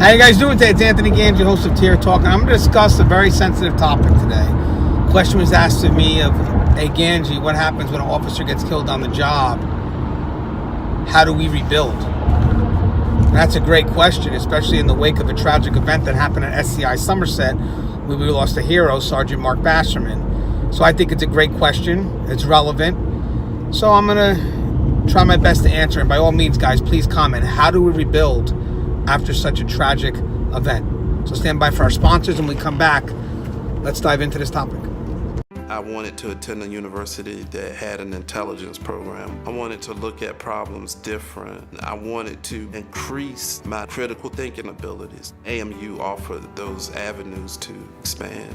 How you guys doing today? It's Anthony Gangi, host of Tier Talk, and I'm going to discuss a very sensitive topic today. A question was asked of me of, hey Gangi, what happens when an officer gets killed on the job? How do we rebuild? And that's a great question, especially in the wake of a tragic event that happened at SCI Somerset, where we lost a hero, Sergeant Mark Basherman. So I think it's a great question. It's relevant. So I'm going to try my best to answer. And by all means, guys, please comment. How do we rebuild after such a tragic event? So stand by for our sponsors, and when we come back, let's dive into this topic. I wanted to attend a university that had an intelligence program. I wanted to look at problems different. I wanted to increase my critical thinking abilities. AMU offered those avenues to expand.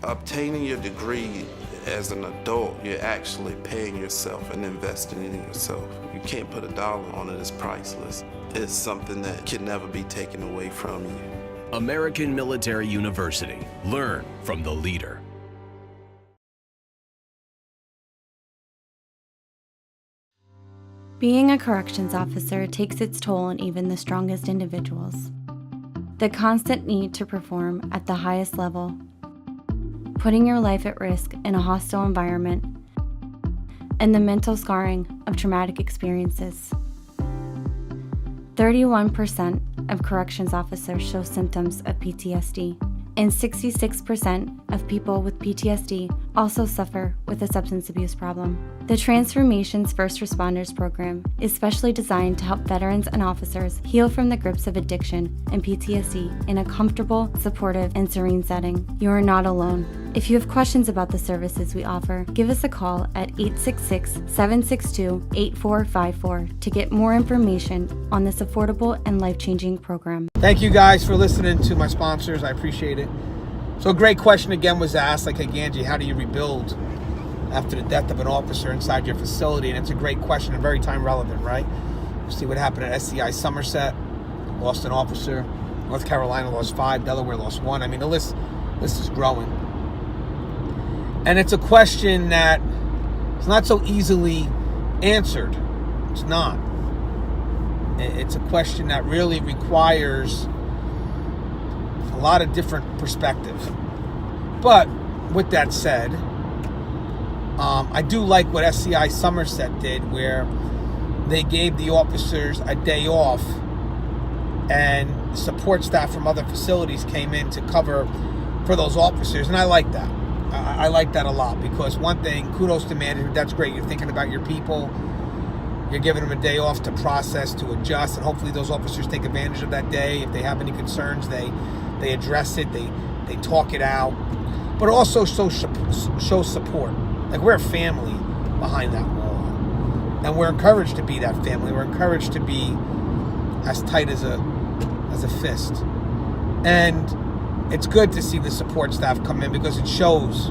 Obtaining your degree as an adult, you're actually paying yourself and investing in yourself. You can't put a dollar on it, it's priceless. It's something that can never be taken away from you. American Military University. Learn from the leader. Being a corrections officer takes its toll on even the strongest individuals. The constant need to perform at the highest level, putting your life at risk in a hostile environment, and the mental scarring of traumatic experiences. 31% of corrections officers show symptoms of PTSD, and 66% of people with PTSD also suffer with a substance abuse problem. The Transformations First Responders program is specially designed to help veterans and officers heal from the grips of addiction and PTSD in a comfortable, supportive, and serene setting. You are not alone. If you have questions about the services we offer, give us a call at 866-762-8454 to get more information on this affordable and life-changing program. Thank you guys for listening to my sponsors. I appreciate it. So a great question again was asked, like, hey Gangi, how do you rebuild after the death of an officer inside your facility? And it's a great question and very time relevant, right? You see what happened at SCI Somerset, lost an officer. North Carolina lost 5, Delaware lost 1. I mean, the list is growing. And it's a question that is not so easily answered. It's not. It's a question that really requires a lot of different perspectives. But with that said, I do like what SCI Somerset did, where they gave the officers a day off and support staff from other facilities came in to cover for those officers. And I like that. I like that a lot, because one thing, kudos to management, that's great. You're thinking about your people. You're giving them a day off to process, to adjust, and hopefully those officers take advantage of that day. If they have any concerns, they address it, they talk it out. But also show support. Like, we're a family behind that wall. And we're encouraged to be that family. We're encouraged to be as tight as a fist. And it's good to see the support staff come in, because it shows,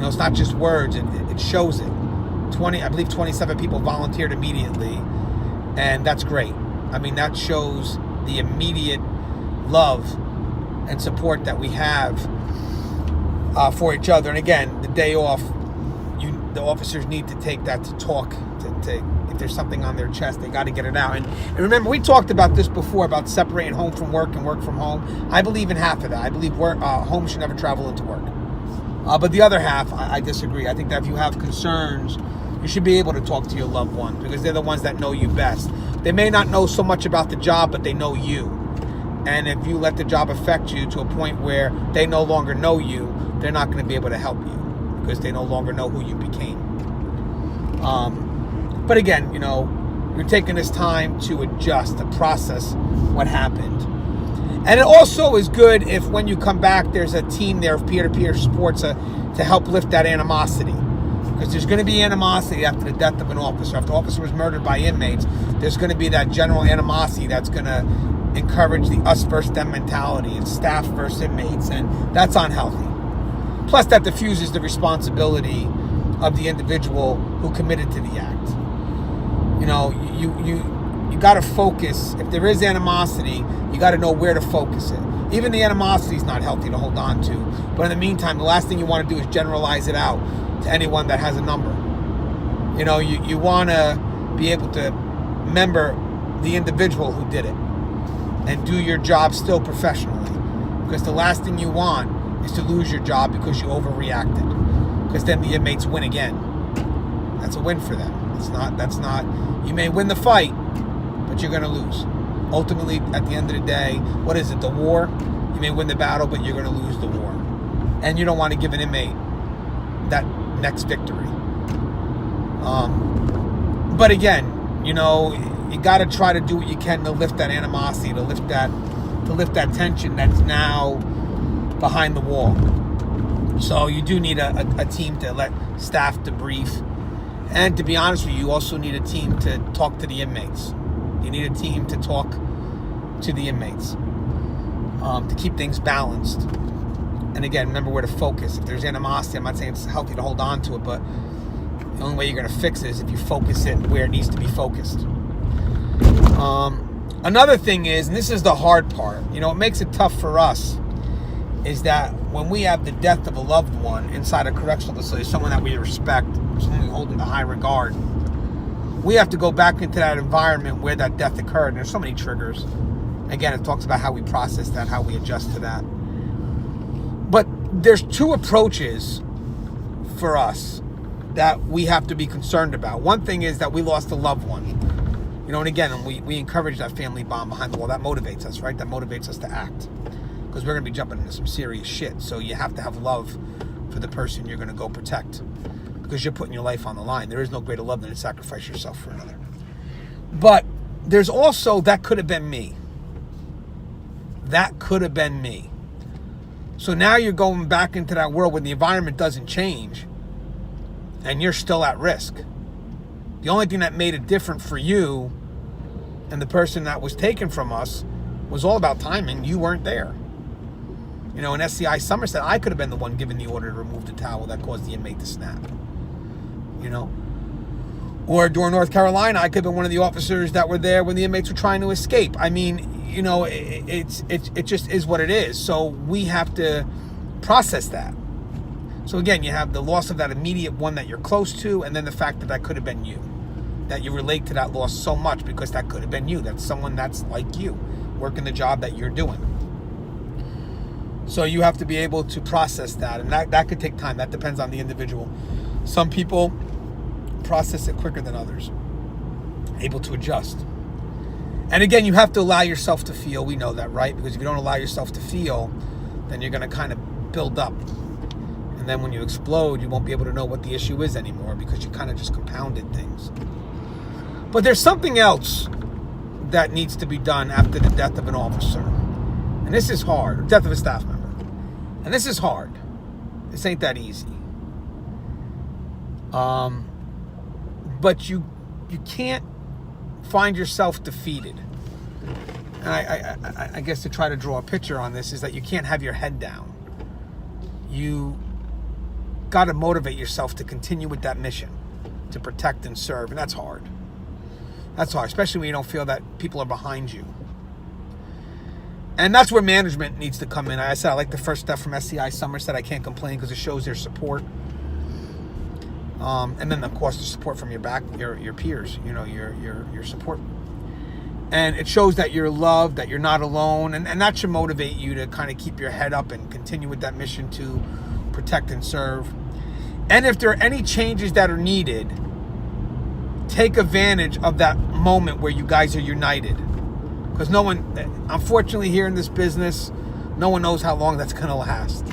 it's not just words, it shows it. I believe 27 people volunteered immediately, and that's great. I mean, that shows the immediate love and support that we have for each other. And again, the day off, the officers need to take that to talk, to if there's something on their chest, they got to get it out. And remember, we talked about this before, about separating home from work and work from home. I believe in half of that. I believe home should never travel into work. But the other half, I disagree. I think that if you have concerns, you should be able to talk to your loved ones, because they're the ones that know you best. They may not know so much about the job, but they know you. And if you let the job affect you to a point where they no longer know you, they're not going to be able to help you, because they no longer know who you became. But again, you're taking this time to adjust, to process what happened. And it also is good if, when you come back, there's a team there of peer-to-peer supports to help lift that animosity. Because there's going to be animosity after the death of an officer. After an officer was murdered by inmates, there's going to be that general animosity that's going to encourage the us versus them mentality, and staff versus inmates, and that's unhealthy. Plus, that diffuses the responsibility of the individual who committed to the act. You got to focus. If there is animosity, you got to know where to focus it. Even the animosity is not healthy to hold on to. But in the meantime, the last thing you want to do is generalize it out to anyone that has a number. You want to be able to remember the individual who did it. and do your job still professionally. Because the last thing you want is to lose your job because you overreacted. Because then the inmates win again. That's a win for them. That's not, you may win the fight, but you're going to lose. Ultimately, at the end of the day, what is it, the war? You may win the battle, but you're going to lose the war. And you don't want to give an inmate that next victory. But again, you got to try to do what you can to lift that animosity, to lift that tension that's now behind the wall. So you do need a team to let staff debrief. And to be honest with you, you also need a team to talk to the inmates. You need a team to talk to the inmates to keep things balanced. And again, remember where to focus. If there's animosity, I'm not saying it's healthy to hold on to it, but the only way you're going to fix it is if you focus it where it needs to be focused. Another thing is, and this is the hard part, what makes it tough for us is that when we have the death of a loved one inside a correctional facility, someone that we respect, someone we hold in high regard, we have to go back into that environment where that death occurred. And there's so many triggers. Again, it talks about how we process that, how we adjust to that. But there's two approaches for us that we have to be concerned about. One thing is that we lost a loved one. And again, we encourage that family bond behind the wall. That motivates us, right? That motivates us to act. Because we're going to be jumping into some serious shit. So you have to have love for the person you're going to go protect. Because you're putting your life on the line. There is no greater love than to sacrifice yourself for another. But there's also, that could have been me. That could have been me. So now you're going back into that world where the environment doesn't change. And you're still at risk. The only thing that made it different for you and the person that was taken from us was all about timing. You weren't there. In SCI Somerset, I could have been the one giving the order to remove the towel that caused the inmate to snap. Or during North Carolina, I could have been one of the officers that were there when the inmates were trying to escape. I mean, it just is what it is. So we have to process that. So again, you have the loss of that immediate one that you're close to, and then the fact that could have been you. That you relate to that loss so much because that could have been you. That's someone that's like you, working the job that you're doing. So you have to be able to process that, and that could take time. That depends on the individual. Some people process it quicker than others, able to adjust. And again, you have to allow yourself to feel. We know that, right? Because if you don't allow yourself to feel, then you're going to kind of build up. And then when you explode, you won't be able to know what the issue is anymore because you kind of just compounded things. But there's something else that needs to be done after the death of an officer. And this is hard. Death of a staff member. And this is hard. This ain't that easy. But you can't find yourself defeated. And I guess to try to draw a picture on this is that you can't have your head down. You got to motivate yourself to continue with that mission, to protect and serve. And that's hard. That's hard, especially when you don't feel that people are behind you. And that's where management needs to come in. I said I like the first step from SCI Somerset. I can't complain because it shows their support. And then, of course, the support from your peers, your support. And it shows that you're loved, that you're not alone. And that should motivate you to kind of keep your head up and continue with that mission to protect and serve. And if there are any changes that are needed, take advantage of that moment where you guys are united. Because no one, unfortunately here in this business, no one knows how long that's going to last.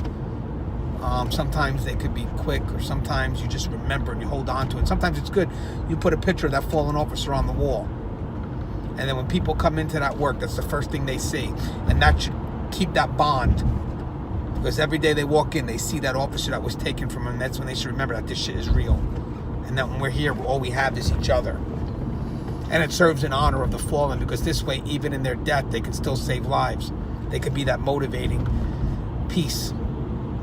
Sometimes they could be quick, or sometimes you just remember and you hold on to it. Sometimes it's good. You put a picture of that fallen officer on the wall. And then when people come into that work, that's the first thing they see. And that should keep that bond. Because every day they walk in, they see that officer that was taken from them. That's when they should remember that this shit is real. And that when we're here, all we have is each other. And it serves in honor of the fallen, because this way, even in their death, they can still save lives. They could be that motivating piece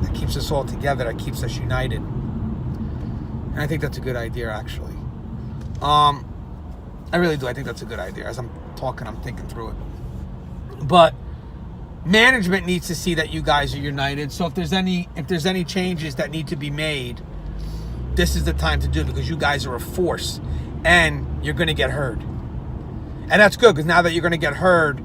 that keeps us all together, that keeps us united. And I think that's a good idea, actually. I really do. I think that's a good idea. As I'm talking, I'm thinking through it. But management needs to see that you guys are united. So if there's any changes that need to be made, this is the time to do it, because you guys are a force and you're going to get heard. And that's good, because now that you're going to get heard,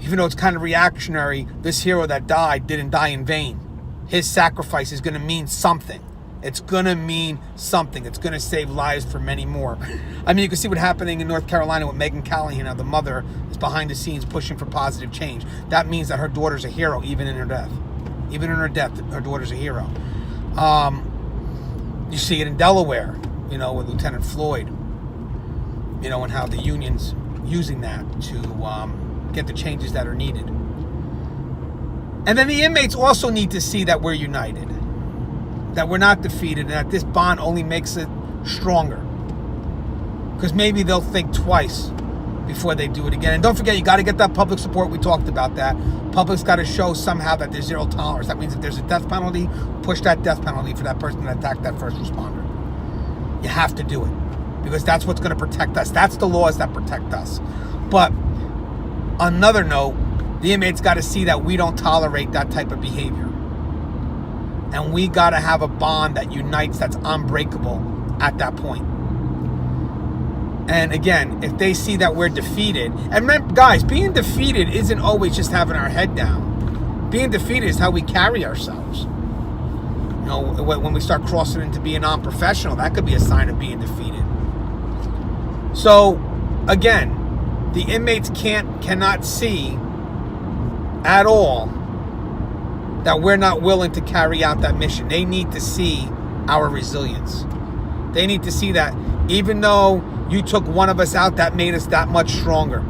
Even though it's kind of reactionary, this hero that died didn't die in vain. His sacrifice is going to mean something. It's going to mean something. It's going to save lives for many more. I mean, you can see what's happening in North Carolina with Megan Callahan. Now, the mother is behind the scenes pushing for positive change. That means that her daughter's a hero, even in her death. Even in her death, her daughter's a hero. You see it in Delaware, with Lieutenant Floyd, and how the union's using that to get the changes that are needed. And then the inmates also need to see that we're united, that we're not defeated, and that this bond only makes it stronger. Because maybe they'll think twice before they do it again. And don't forget, you got to get that public support. We talked about that. Public's got to show somehow that there's zero tolerance. That means if there's a death penalty, push that death penalty for that person that attacked that first responder. You have to do it, because that's what's going to protect us. That's the laws that protect us. But on another note, the inmates got to see that we don't tolerate that type of behavior. And we got to have a bond that unites, that's unbreakable at that point. And again, if they see that we're defeated, and remember, guys, being defeated isn't always just having our head down. Being defeated is how we carry ourselves. When we start crossing into being non-professional, that could be a sign of being defeated. So, again, the inmates cannot see at all that we're not willing to carry out that mission. They need to see our resilience. They need to see that even though you took one of us out, that made us that much stronger.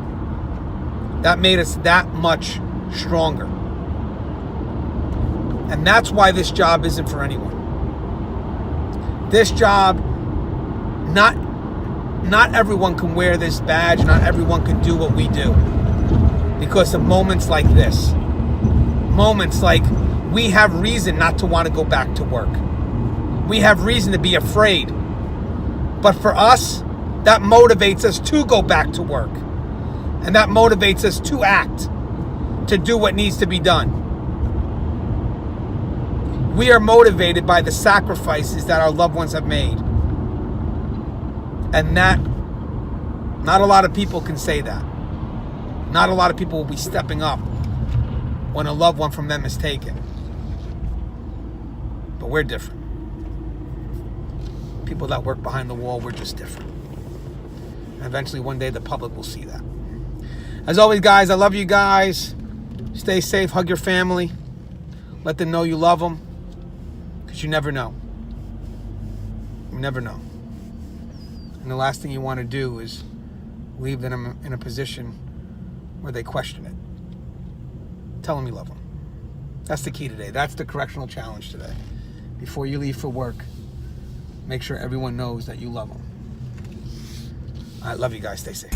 That made us that much stronger. And that's why this job isn't for anyone. This job, not everyone can wear this badge. Not everyone can do what we do. Because of moments like this. Moments like we have reason not to want to go back to work. We have reason to be afraid. But for us, that motivates us to go back to work. And that motivates us to act, to do what needs to be done. We are motivated by the sacrifices that our loved ones have made. And that, not a lot of people can say that. Not a lot of people will be stepping up when a loved one from them is taken. But we're different. People that work behind the wall, we're just different. And eventually one day the public will see that. As always, guys, I love you guys. Stay safe, hug your family. Let them know you love them. Because you never know. You never know. And the last thing you want to do is leave them in a position where they question it. Tell them you love them. That's the key today. That's the correctional challenge today. Before you leave for work, make sure everyone knows that you love them. I love you guys. Stay safe.